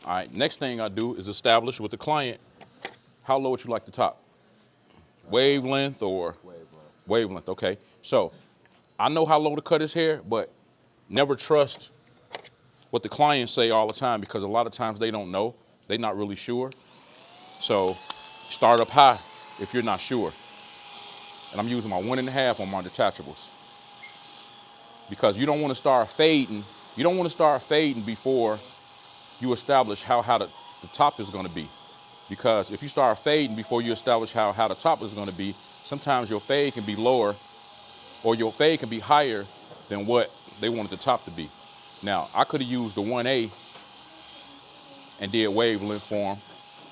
All right, next thing I do is establish with the client how low would you like the top? Wavelength or? Wavelength, okay. So I know how low to cut his hair, but never trust what the clients say all the time because a lot of times they don't know. They're not really sure. So start up high if you're not sure. And I'm using my 1.5 on my detachables because you don't want to start fading. You don't want to start fading before you establish how high the top is going to be. Because if you start fading before you establish how high the top is going to be, sometimes your fade can be lower or your fade can be higher than what they wanted the top to be. Now, I could have used the 1A and did wavelength for him,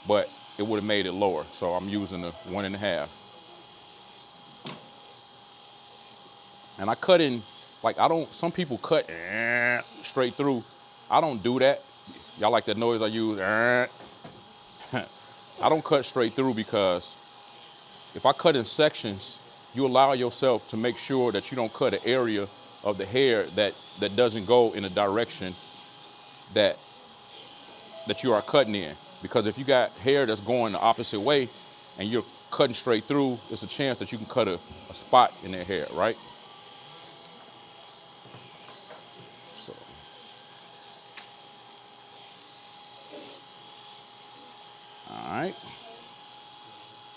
but it would have made it lower. So I'm using the 1.5. And I cut in, like some people cut straight through. I don't do that. Y'all like that noise I use? I don't cut straight through because if I cut in sections, you allow yourself to make sure that you don't cut an area of the hair that doesn't go in a direction that you are cutting in. Because if you got hair that's going the opposite way and you're cutting straight through, there's a chance that you can cut a spot in their hair, right? So. All right.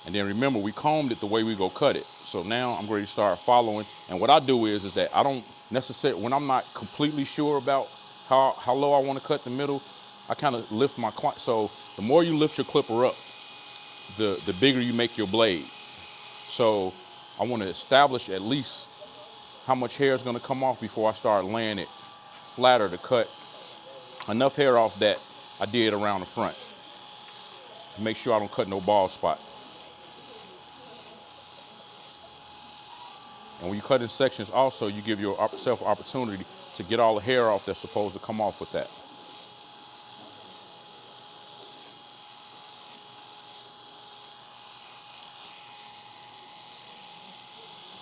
And then remember, we combed it the way we go cut it. So now I'm ready to start following. And what I do is that I don't necessarily, when I'm not completely sure about how low I want to cut the middle, I kind of lift my clip. So the more you lift your clipper up, the bigger you make your blade. So I want to establish at least how much hair is going to come off before I start laying it flatter to cut enough hair off that I did around the front. Make sure I don't cut no bald spot. And when you cut in sections also, you give yourself opportunity to get all the hair off that's supposed to come off with that.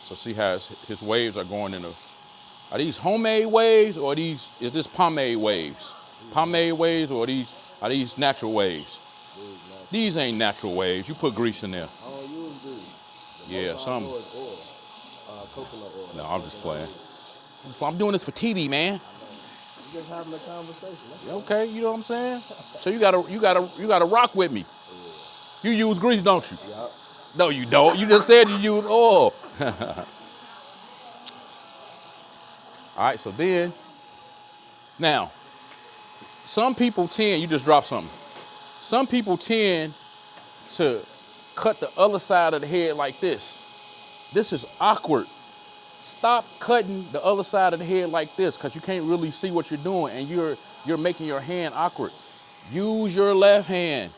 So see how his waves are going in are these homemade waves or is this pomade waves? Pomade waves or are these natural waves? These ain't natural waves. You put grease in there. I don't use grease. Yeah, some. Coconut oil. No, I'm just playing. I'm doing this for TV, man. You just having a conversation. Okay, you know what I'm saying? So you gotta rock with me. You use grease, don't you? Yep. No, you don't. You just said you use oil. All right, so then, now, some people tend, you just dropped something. Some people tend to cut the other side of the head like this. This is awkward. Stop cutting the other side of the head like this because you can't really see what you're doing and you're making your hand awkward. Use your left hand.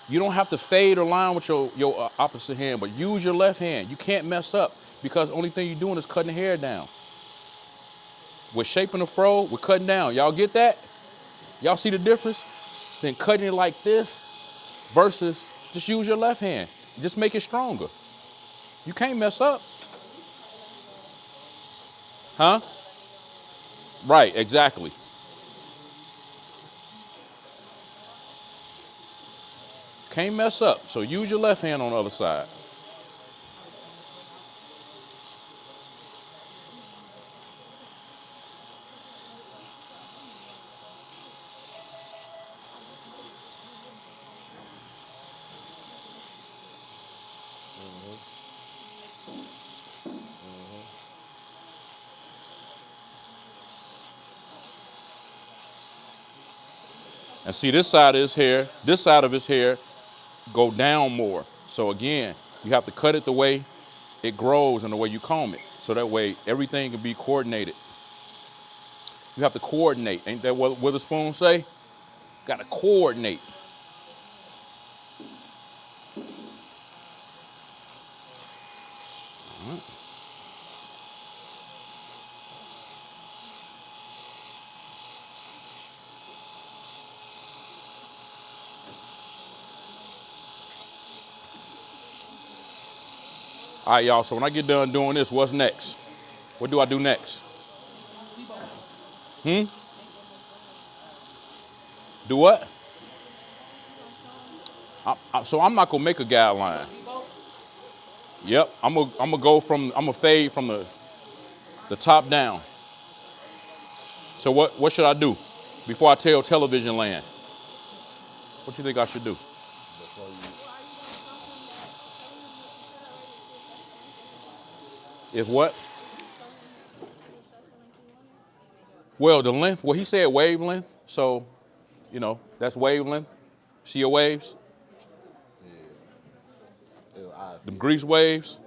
You don't have to fade or line with your opposite hand, but use your left hand. You can't mess up because the only thing you're doing is cutting the hair down. We're shaping the fro, we're cutting down. Y'all get that? Y'all see the difference? Then cutting it like this versus just use your left hand. Just make it stronger. You can't mess up. Huh? Right, exactly. Can't mess up. So use your left hand on the other side. And see this side of his hair go down more. So again, you have to cut it the way it grows and the way you comb it. So that way everything can be coordinated. You have to coordinate. Ain't that what Witherspoon say? Got to coordinate. All right, y'all, so when I get done doing this, what's next? What do I do next? Do what? So I'm not gonna make a guideline. Yep, I'm gonna fade from the top down. So what should I do before I tell television land? What do you think I should do? Before you, If what? Well, the length. Well, he said wavelength. So, that's wavelength. See your waves? I The see. grease waves.